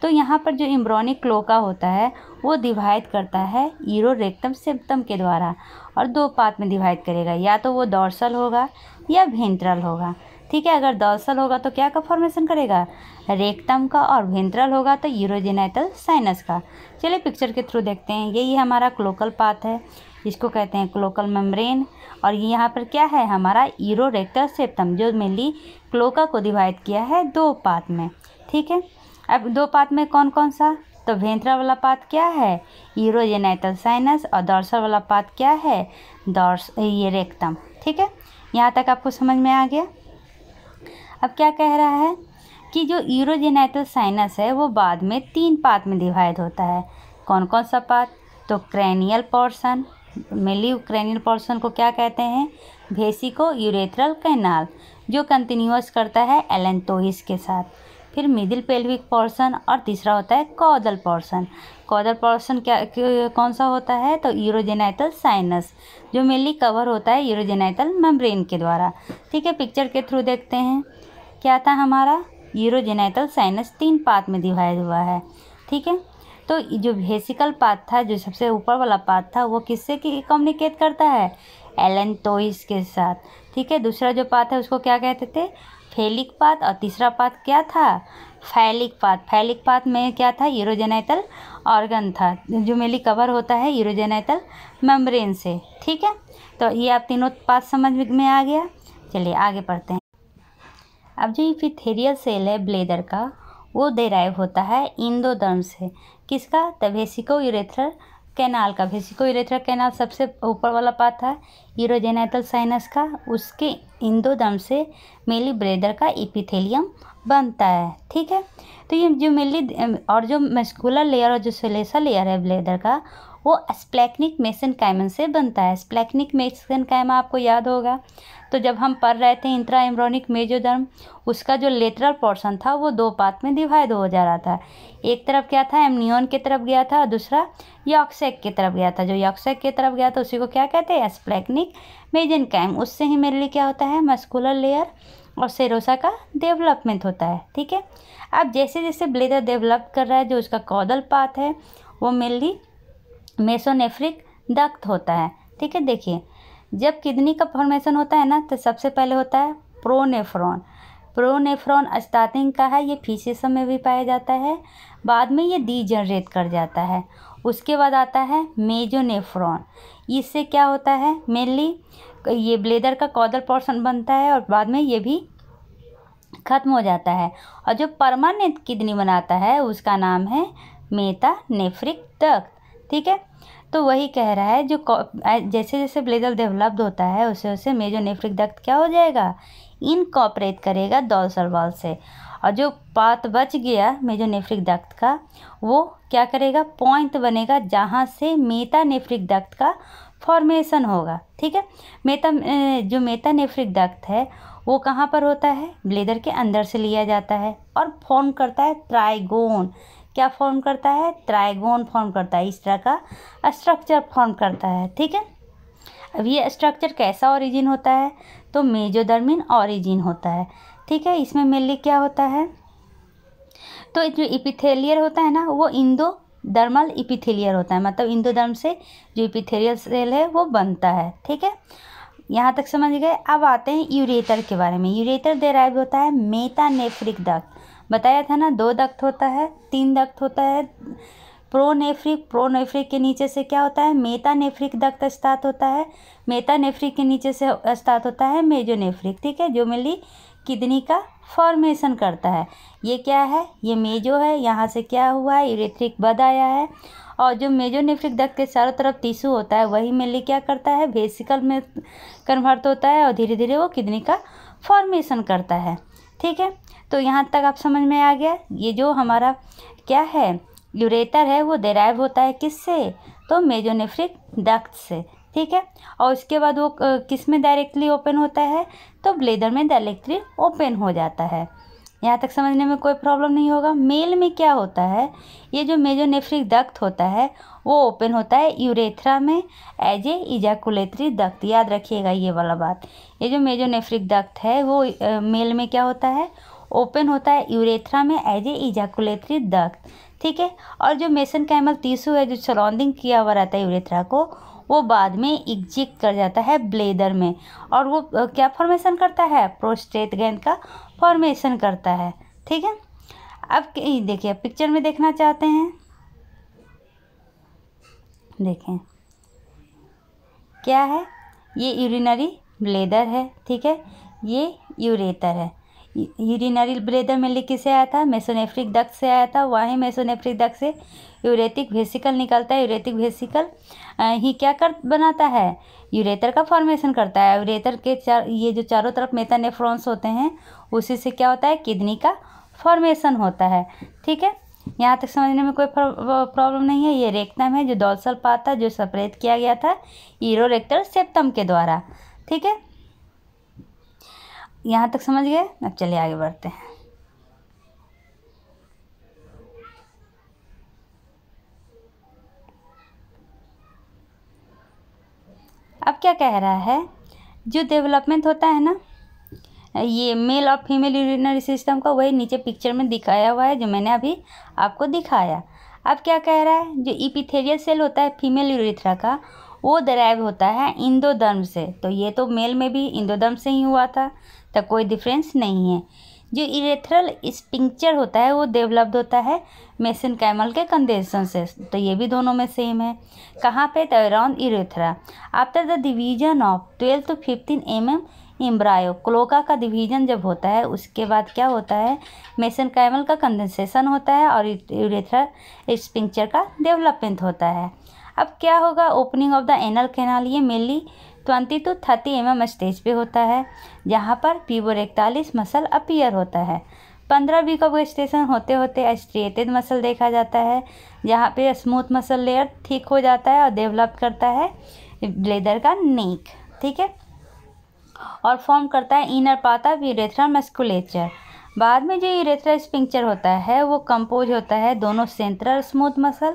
[SPEAKER 1] तो यहाँ पर जो एम्ब्रियोनिक क्लोका होता है वो डिवाइड करता है यूरोरेक्टम सेप्टम के द्वारा, और 2 पार्ट में डिवाइड करेगा, या तो वो डॉर्सल होगा या वेंट्रल होगा। ठीक है, अगर डॉर्सल होगा तो क्या का फॉर्मेशन करेगा, रेक्टम का, और वेंट्रल होगा तो यूरोजेनाइटल साइनस का। चलिए पिक्चर के थ्रू देखते हैं। यही हमारा क्लोकल पाथ है, जिसको कहते हैं क्लोकल मेम्ब्रेन, और ये यहाँ पर क्या है हमारा यूरोरेक्टल सेप्टम, जो मेनली क्लोका को डिवाइड किया है 2 पार्ट में। ठीक है, अब 2 पार्ट में कौन कौन सा, तो वेंट्रल वाला पार्ट क्या है, यूरोजेनाइटल साइनस, और डॉर्सल वाला पार्ट क्या है, ये रेक्टम। ठीक है, यहाँ तक आपको समझ में आ गया। अब क्या कह रहा है कि जो यूरोजेनाइटल साइनस है वो बाद में 3 पार्ट में डिवाइड होता है। कौन कौन सा पार्ट, तो cranial portion, mainly cranial portion को क्या कहते हैं, वेसिको यूरेथ्रल कैनाल, जो कंटिन्यूअस करता है एलेंटोइस के साथ। फिर मिडिल पेल्विक पोर्शन, और तीसरा होता है कॉडल पोर्शन। कॉडल पोर्शन कौन सा होता है, तो यूरोजेनाइटल साइनस, जो मेनली कवर होता है यूरोजेनाइटल मेम्ब्रेन के द्वारा। ठीक है, पिक्चर के थ्रू देखते हैं। क्या था हमारा, यूरोजेनाइटल साइनस 3 पार्ट में डिवाइड हुआ है। ठीक है, तो जो वेसिकल पार्ट था, जो सबसे ऊपर वाला पार्ट था, वो किससे कम्युनिकेट करता है, एलेंटोइस के साथ। ठीक है, दूसरा जो पार्ट है उसको क्या कहते थे, फेलिक पार्ट, और तीसरा पार्ट क्या था, फैलिक पार्ट। फैलिक पार्ट में क्या था, यूरोजेनाइटल ऑर्गन था, जो मेनली कवर होता है यूरोजेनाइटल मेम्ब्रेन से। ठीक है, तो ये आप तीनों पार्ट समझ में आ गया। चलिए आगे पढ़ते हैं। अब जो एपिथेलियल सेल है ब्लेडर का, वो डेराइव होता है इंडोडर्म से। किसका, तो वेसिको यूरेथ्रल कैनाल का। वेसिको यूरेथ्रल कैनाल सबसे ऊपर वाला पार्ट था यूरोजेनाइटल साइनस का, उसके इंडोडर्म से मेनली ब्लेडर का एपिथेलियम बनता है। ठीक है, तो ये जो मेनली और जो मस्कुलर लेयर और जो सेलेसल लेयर है ब्लेडर का, वो स्प्लैक्निक मेसेनकाइमन से बनता है। स्प्लैक्निक मेसेनकाइमा आपको याद होगा, तो जब हम पढ़ रहे थे इंट्रा एम्ब्रियोनिक मेसोडर्म, उसका जो लेटरल पोर्शन था वो 2 पार्ट में डिवाइड हो जा रहा था। एक तरफ क्या था, एमनियोन की तरफ गया था, और दूसरा यॉर्क सैक की तरफ गया था। जो यॉर्क सैक की तरफ गया था उसी को क्या कहते हैं, स्प्लैक्निक मेसेनकाइम। उससे ही मेरे लिए क्या होता है, मस्कुलर लेयर और सेरोसा का डेवलपमेंट होता है। ठीक है, अब जैसे जैसे ब्लेडर डेवलप कर रहा है, जो उसका कॉडल पाथ है वो मेनली मेसोनेफ्रिक डक्ट होता है। ठीक है, देखिए जब किडनी का फॉर्मेशन होता है ना तो सबसे पहले होता है प्रोनेफ्रॉन। प्रोनेफ्रॉन स्टार्टिंग का है, ये फीसेस में भी पाया जाता है, बाद में ये डीजनरेट कर जाता है। उसके बाद आता है मेजोनेफ्रॉन। इससे क्या होता है, मेनली ये ब्लेडर का कॉर्डल पोर्शन बनता है और बाद में ये भी ख़त्म हो जाता है। और जो परमानेंट किडनी बनाता है उसका नाम है मेटानेफ्रिक डक्ट। ठीक है, तो वही कह रहा है जो जैसे जैसे ब्लेडर डेवलप्ड होता है उससे उससे मेजोनेफ्रिक डक्ट क्या हो जाएगा, इनकॉर्पोरेट करेगा डोर्सल वॉल से। और जो पार्ट बच गया मेजोनेफ्रिक डक्ट का वो क्या करेगा, पॉइंट बनेगा जहाँ से मेटानेफ्रिक डक्ट का फॉर्मेशन होगा। ठीक है, जो मेटानेफ्रिक डक्ट है वो कहाँ पर होता है, ब्लेडर के अंदर से लिया जाता है और फॉर्म करता है ट्राइगोन। क्या फॉर्म करता है, ट्राइगोन फॉर्म करता है, इस तरह का स्ट्रक्चर फॉर्म करता है। ठीक है, अब ये स्ट्रक्चर कैसा ओरिजिन होता है, तो मेजोडर्मिन ओरिजिन होता है। ठीक है, इसमें मेनली क्या होता है, तो जो इपिथेलियर होता है ना वो इंडोडर्मल इपिथेलियर होता है, मतलब इंडोडर्म से जो इपिथेलियल सेल है वो बनता है। ठीक है, यहाँ तक समझ गए। अब आते हैं यूरेटर के बारे में। यूरेटर डेराइव होता है मेटानेफ्रिक डक्ट। बताया था ना 2 डक्ट होता है, 3 डक्ट होता है। प्रोनेफ्रिक के नीचे से क्या होता है, मेटानेफ्रिक डक्ट स्टार्ट होता है। मेटानेफ्रिक के नीचे से स्टार्ट होता है मेजोनेफ्रिक। ठीक है, जो मेनली किडनी का फॉर्मेशन करता है। ये क्या है, ये मेजो है, यहाँ से क्या हुआ है, यूरेथ्रिक बद आया है। और जो मेजोनेफ्रिक डक्ट के चारों तरफ टिश्यू होता है वही मेनली क्या करता है, वेसिकल में कन्वर्ट होता है और धीरे धीरे वो किडनी का फॉर्मेशन करता है। ठीक है, तो यहाँ तक आप समझ में आ गया। ये जो हमारा क्या है यूरेटर है वो डेराइव होता है किससे, तो मेजोनेफ्रिक डक्ट से। ठीक है, और उसके बाद वो किस में डायरेक्टली ओपन होता है, तो ब्लेडर में डायरेक्टली ओपन हो जाता है। यहाँ तक समझने में कोई प्रॉब्लम नहीं होगा। मेल में क्या होता है, ये जो मेजोनेफ्रिक डक्ट होता है वो ओपन होता है यूरेथ्रा में एज ए इजैकुलेटरी डक्ट। याद रखिएगा ये वाला बात। ये जो मेजोनेफ्रिक डक्ट है वो मेल में क्या होता है, ओपन होता है यूरेथ्रा में एज ए इजैकुलेटरी डक्ट। ठीक है, और जो मेसेनकाइमल टिश्यू है जो सराउंडिंग किया हुआ रहता है यूरेथ्रा को, वो बाद में एग्जिट कर जाता है ब्लेडर में और वो क्या फॉर्मेशन करता है, प्रोस्टेट ग्लैंड का फॉर्मेशन करता है। ठीक है, अब देखिए पिक्चर में देखना चाहते हैं, देखें क्या है, ये यूरिनरी ब्लेडर है। ठीक है, ये यूरेटर है। यूरिनरी ब्लेडर में किससे आया था, मेसोनेफ्रिक डक्ट से आया था। वहीं मेसोनेफ्रिक डक्ट से यूरेटिक वेसिकल निकलता है। यूरेटिक वेसिकल ही क्या कर बनाता है, यूरेटर का फॉर्मेशन करता है। यूरेटर के ये जो चारों तरफ मेटानेफ्रॉन्स होते हैं उसी से क्या होता है, किडनी का फॉर्मेशन होता है। ठीक है, यहाँ तक समझने में कोई प्रॉब्लम नहीं है। ये रेक्टम है जो डोर्सल पार्ट था जो सेपरेट किया गया था यूरोरेक्टल सेप्टम के द्वारा। ठीक है, यहाँ तक समझ गए। अब चलिए आगे बढ़ते हैं। अब क्या कह रहा है, जो डेवलपमेंट होता है ना ये मेल और फीमेल यूरिनरी सिस्टम का, वही नीचे पिक्चर में दिखाया हुआ है जो मैंने अभी आपको दिखाया। अब क्या कह रहा है, जो इपिथेलियल सेल होता है फीमेल यूरेथ्रा का वो डेराइव होता है इंडोडर्म से। तो ये तो मेल में भी इंडोडर्म से ही हुआ था, तो कोई डिफरेंस नहीं है। जो यूरेथ्रल स्पिंक्चर होता है वो डेवलप्ड होता है मेसेनकाइमल के कंडेंसन से, तो ये भी दोनों में सेम है। कहाँ पे, तो around urethra. After the division of 12 to 15 mm embryo, cloaca का डिवीजन जब होता है उसके बाद क्या होता है, मेसेनकाइमल का कंडेंसेशन होता है और यूरेथ्रल स्पिंक्चर का डेवलपमेंट होता है। अब क्या होगा, opening of the anal canal, ये मेनली 20 to 30 mm स्टेज पे होता है जहाँ पर पिवोरेक्टालिस मसल अपीयर होता है। 15 वीक ऑफ गेस्टेशन होते होते स्ट्रिएटेड मसल देखा जाता है जहाँ पे स्मूथ मसल लेयर ठीक हो जाता है और डेवलप करता है ब्लेडर का नेक। ठीक है, और फॉर्म करता है inner part of urethral musculature. बाद में जो यूरेथ्रल स्पिंक्चर होता है वो कंपोज होता है दोनों सेंट्रल स्मूथ मसल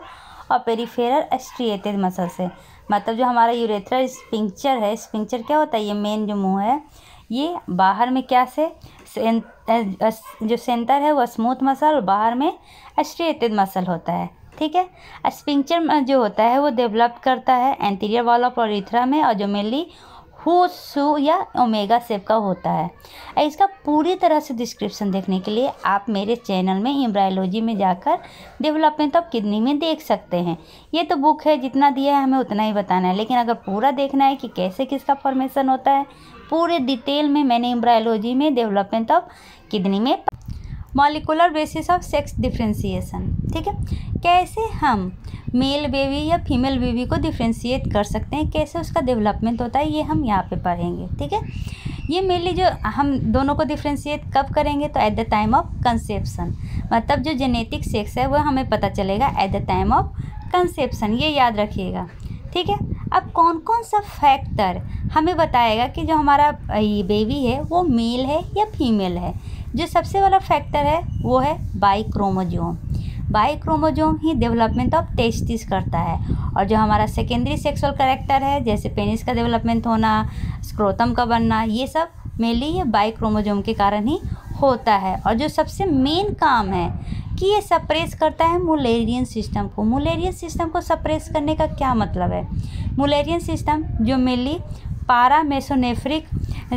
[SPEAKER 1] और पेरिफेरल स्ट्रिएटेड मसल से। मतलब जो हमारा यूरेथ्रल स्पिंक्चर है, स्पिंक्चर क्या होता है, ये मेन जो मुंह है, ये बाहर में क्या से जो सेंटर है वो स्मूथ मसल और बाहर में स्ट्रिएटेड मसल होता है। ठीक है, स्पिंक्चर जो होता है वो डेवलप करता है एंटीरियर वॉल ऑफ यूरेथ्रा में और जो मेनली हु सु या ओमेगा शेप का होता है। इसका पूरी तरह से डिस्क्रिप्शन देखने के लिए आप मेरे चैनल में एम्ब्रायोलॉजी में जाकर डेवलपमेंट ऑफ किडनी में देख सकते हैं। ये तो बुक है, जितना दिया है हमें उतना ही बताना है, लेकिन अगर पूरा देखना है कि कैसे किसका फॉर्मेशन होता है पूरे डिटेल में मैंने एम्ब्रायोलॉजी में डेवलपमेंट ऑफ किडनी में molecular basis of sex differentiation, ठीक है, कैसे हम मेल बेबी या फीमेल बेबी को डिफ्रेंशिएट कर सकते हैं, कैसे उसका डेवलपमेंट होता है, ये हम यहाँ पे पढ़ेंगे, ठीक है। ये मेनली जो हम दोनों को डिफ्रेंशिएट कब करेंगे तो at the time of conception, मतलब जो जेनेटिक सेक्स है वह हमें पता चलेगा at the time of conception, ये याद रखिएगा, ठीक है। अब कौन कौन सा फैक्टर हमें बताएगा कि जो हमारा बेबी है वो मेल है या फीमेल है। जो सबसे वाला फैक्टर है वो है by chromosome. By chromosome he development of testis करता है। और जो हमारा सेकेंडरी सेक्सुअल कैरेक्टर है, जैसे पेनिस का डेवलपमेंट होना, स्क्रोटम का बनना, ये सब मेनली ये बाई क्रोमोजोम के कारण ही होता है। और जो सबसे मेन काम है कि ये सप्रेस करता है मुलेरियन सिस्टम को। मुलेरियन सिस्टम को सप्रेस करने का क्या मतलब है? मुलेरियन सिस्टम जो मेनली पारामेसोनेफ्रिक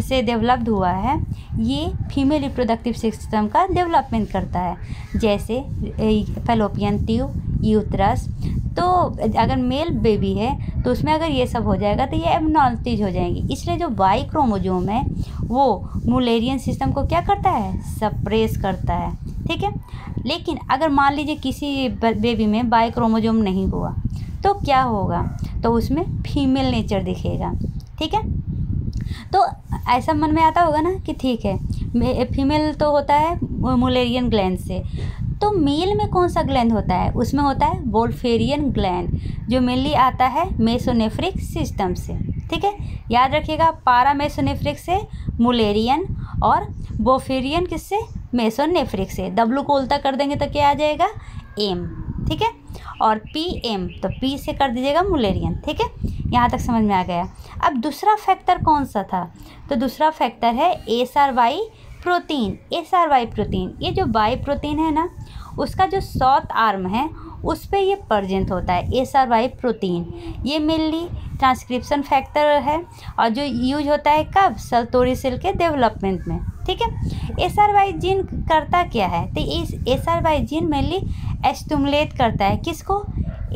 [SPEAKER 1] से डेवलप्ड हुआ है, ये फीमेल रिप्रोडक्टिव सिस्टम का डेवलपमेंट करता है, जैसे फैलोपियन ट्यूब, यूट्रस। तो अगर मेल बेबी है तो उसमें अगर ये सब हो जाएगा तो ये एबनॉर्मलिटीज हो जाएंगी। इसलिए जो बाई क्रोमोजोम है वो मुलेरियन सिस्टम को क्या करता है? सप्रेस करता है, ठीक है। लेकिन अगर मान लीजिए किसी बेबी में बाई क्रोमोजोम नहीं हुआ तो क्या होगा? तो उसमें फीमेल नेचर दिखेगा, ठीक है। तो ऐसा मन में आता होगा ना कि ठीक है फीमेल तो होता है मुलेरियन ग्लैंड से, तो मेल में कौन सा ग्लैंड होता है? उसमें होता है वोल्फेरियन ग्लैंड, जो मेनली आता है मेसोनेफ्रिक सिस्टम से, ठीक है। याद रखिएगा, पारामेसोनेफ्रिक से मुलेरियन और वोल्फेरियन किससे? मेसोनेफ्रिक से। डब्लू को उल्टा कर देंगे तो क्या आ जाएगा? एम, ठीक है। और पी एम, तो पी से कर दीजिएगा मुलेरियन, ठीक है। यहाँ तक समझ में आ गया। अब दूसरा फैक्टर कौन सा था? तो दूसरा फैक्टर है SRY प्रोटीन। SRY प्रोटीन, ये जो बाई प्रोटीन है ना, उसका जो शॉर्ट आर्म है उस पे ये प्रेजेंट होता है SRY प्रोटीन। ये मेनली ट्रांसक्रिप्शन फैक्टर है और जो यूज होता है कब? सल्तोरी सेल के डेवलपमेंट में, ठीक है। SRY जीन करता क्या है? तो इस SRY जीन मेनली स्टिमुलेट करता है किसको?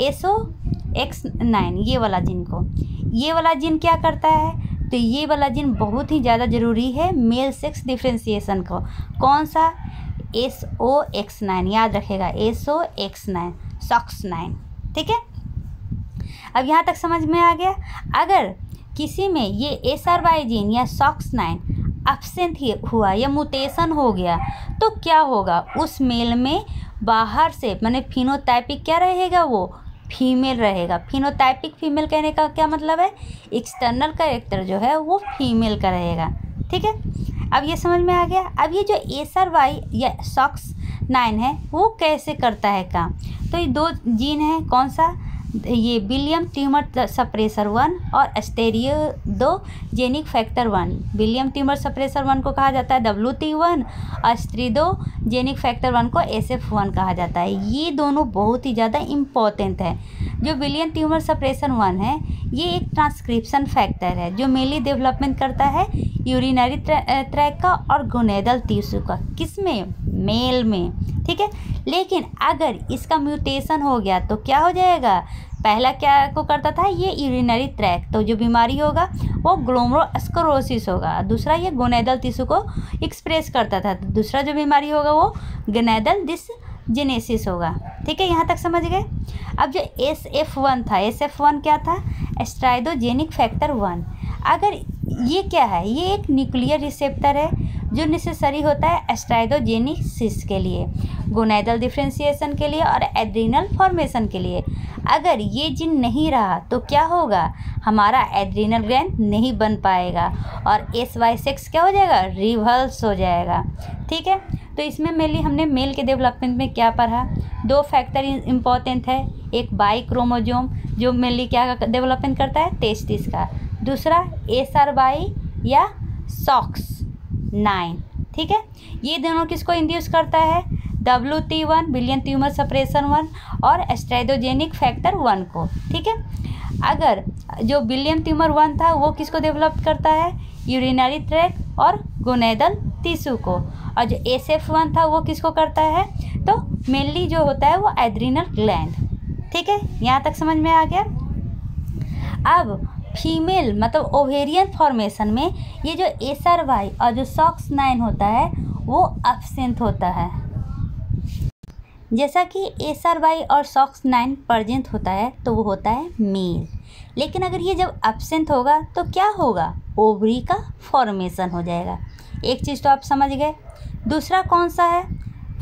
[SPEAKER 1] SOX9, ये वाला जीन को। ये वाला जीन क्या करता है? तो ये वाला जीन बहुत ही ज़्यादा ज़रूरी है मेल सेक्स डिफ्रेंशिएशन को। कौन सा? SOX9, याद रखेगा, SOX9, SOX9, ठीक है। अब यहाँ तक समझ में आ गया। अगर किसी में ये SRY जीन या SOX9 एब्सेंट हुआ या म्यूटेशन हो गया तो क्या होगा? उस मेल में बाहर से माने फिनोटाइपिक क्या रहेगा? वो फीमेल रहेगा। फिनोटाइपिक फीमेल कहने का क्या मतलब है? एक्सटर्नल कैरेक्टर जो है वो फीमेल का रहेगा, ठीक है। अब ये समझ में आ गया। अब ये जो SRY या SOX9 है वो कैसे करता है काम? तो ये दो जीन है, कौन सा? ये विलियम ट्यूमर सप्रेसर 1 और स्टेरियोजेनिक फैक्टर 1। विलियम ट्यूमर सप्रेसर 1 को कहा जाता है WT1 और स्टेरियोजेनिक फैक्टर 1 को SF1 कहा जाता है। ये दोनों बहुत ही ज़्यादा इम्पॉर्टेंट है। जो विलियम ट्यूमर सप्रेसर 1 है ये एक ट्रांसक्रिप्शन फैक्टर है जो मेनली डेवलपमेंट करता है यूरिनरी ट्रैक का और गोनेडल टिश्यू का। किस में? मेल में, ठीक है। लेकिन अगर इसका म्यूटेशन हो गया तो क्या हो जाएगा? पहला क्या को करता था? ये यूरिनरी ट्रैक, तो जो बीमारी होगा वो ग्लोमेरुलोस्क्लेरोसिस होगा। दूसरा ये गोनेडल टिश्यू को एक्सप्रेस करता था, तो दूसरा जो बीमारी होगा वो गोनेडल डिसजेनेसिस होगा, ठीक है। यहाँ तक समझ गए। अब जो SF1 था, SF1 क्या था? एस्ट्राइडोजेनिक फैक्टर 1। अगर ये क्या है? ये एक न्यूक्लियर रिसेप्टर है जो नेसेसरी होता है एस्ट्राइडोजेनेसिस के लिए, गोनेडल डिफरेंशिएशन के लिए और एड्रिनल फॉर्मेशन के लिए। अगर ये जीन नहीं रहा तो क्या होगा? हमारा एड्रिनल ग्लैंड नहीं बन पाएगा और SY सेक्स क्या हो जाएगा? रिवर्स हो जाएगा, ठीक है। तो इसमें मेनली हमने मेल के डेवलपमेंट में क्या पढ़ा? दो फैक्टर इम्पॉर्टेंट है, एक बाई क्रोमोजोम जो मेनली क्या डेवलपमेंट करता है? टेस्टिस का। दूसरा SRY या SOX9, ठीक है। ये दोनों किसको इंड्यूस करता है? WT1 विलियम ट्यूमर सप्रेशन 1 और एस्ट्राइडोजेनिक फैक्टर 1 को, ठीक है। अगर जो विलियम ट्यूमर 1 था वो किसको डेवलप करता है, यूरिनरी ट्रैक्ट और गोनेडल टिश्यू को, और जो SF1 था वो किसको करता है, तो मेनली जो होता है वो एड्रिनल ग्लैंड। ठीक है, यहाँ तक समझ में आ गया। अब फीमेल मतलब ओवेरियन फॉर्मेशन में ये जो SRY और जो SOX9 होता है वो एब्सेंट होता है। जैसा कि SRY और SOX9 प्रेजेंट होता है तो वो होता है मेल, लेकिन अगर ये जब एब्सेंट होगा तो क्या होगा, ओवरी का फॉर्मेशन हो जाएगा। एक चीज़ तो आप समझ गए। दूसरा कौन सा है,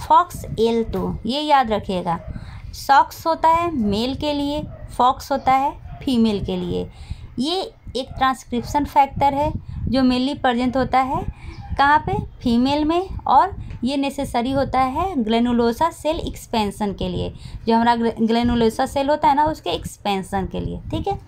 [SPEAKER 1] FOXL2, ये याद रखिएगा। SOX होता है मेल के लिए, FOX होता है फीमेल के लिए। ये एक ट्रांसक्रिप्शन फैक्टर है जो मेनली प्रेजेंट होता है कहाँ पे, फीमेल में, और ये नेसेसरी होता है ग्रेनुलोसा सेल एक्सपेंशन के लिए, जो हमारा ग्रेनुलोसा सेल होता है ना उसके एक्सपेंशन के लिए। ठीक है,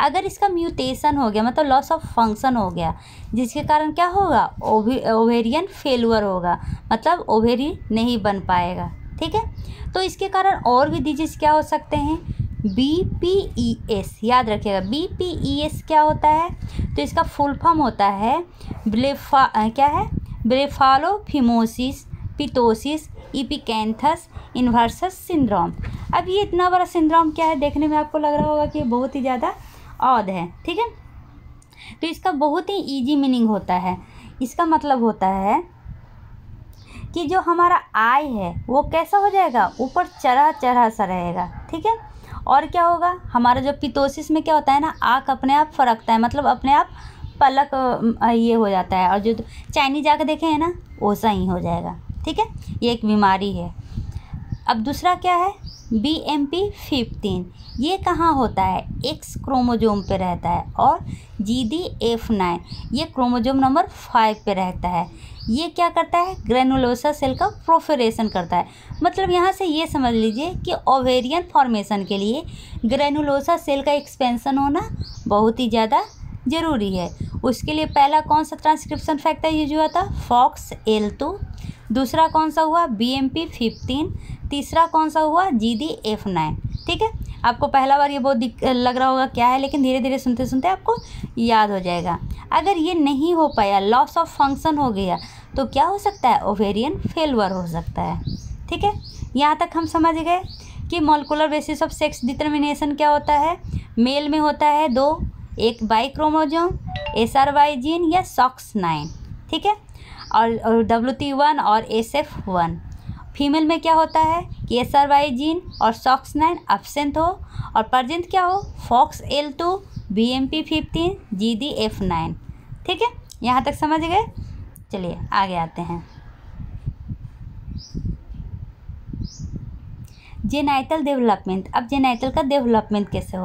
[SPEAKER 1] अगर इसका म्यूटेशन हो गया मतलब लॉस ऑफ फंक्शन हो गया, जिसके कारण क्या होगा, ओवेरियन फेलुअर होगा, मतलब ओवेरी नहीं बन पाएगा। ठीक है, तो इसके कारण और भी डिजीज क्या हो सकते हैं, BPES, याद रखिएगा। BPES क्या होता है, तो इसका फुल फॉर्म होता है ब्लेफालोफिमोसिस पिटोसिस इपिकैंथस इन्वर्सस सिंड्रोम। अब ये इतना बड़ा सिंड्रोम क्या है, देखने में आपको लग रहा होगा कि ये बहुत ही ज़्यादा ऑड है। ठीक है, तो इसका बहुत ही ईजी मीनिंग होता है। इसका मतलब होता है कि जो हमारा आई है वो कैसा हो जाएगा, ऊपर चढ़ा चढ़ा सा रहेगा। ठीक है, और क्या होगा, हमारा जो पिटोसिस में क्या होता है ना, आँख अपने आप फरकता है, मतलब अपने आप पलक ये हो जाता है, और जो चाइनीज आँख देखे हैं ना वैसा ही हो जाएगा। ठीक है, ये एक बीमारी है। अब दूसरा क्या है, BMP15, ये कहाँ होता है, X क्रोमोजोम पे रहता है, और GDF9 ये क्रोमोजोम नंबर 5 पे रहता है। ये क्या करता है, ग्रेनुलोसा सेल का प्रोफरेशन करता है। मतलब यहाँ से ये समझ लीजिए कि ओवेरियन फॉर्मेशन के लिए ग्रेनुलोसा सेल का एक्सपेंशन होना बहुत ही ज़्यादा ज़रूरी है। उसके लिए पहला कौन सा ट्रांसक्रिप्शन फैक्टर यूज हुआ था, FOXL2, दूसरा कौन सा हुआ BMP15, तीसरा कौन सा हुआ GDF9। ठीक है, आपको पहला बार ये बहुत लग रहा होगा क्या है, लेकिन धीरे धीरे सुनते सुनते आपको याद हो जाएगा। अगर ये नहीं हो पाया, लॉस ऑफ फंक्शन हो गया, तो क्या हो सकता है, ओवेरियन फेलुअर हो सकता है। ठीक है, यहाँ तक हम समझ गए कि molecular basis of sex determination क्या होता है, मेल में होता है 2, एक बाई क्रोमोजोम SRY जीन या SOX9। ठीक है, और WT1 और SF1। फीमेल में क्या होता है कि SRY जीन और SOX9 एब्सेंट हो, और प्रेजेंट क्या हो, FOXL2, BMP15, GDF9। ठीक है, यहाँ तक समझ गए। चलिए आगे आते हैं। Genital development. अब जेनाइटल का डेवलपमेंट कैसे हो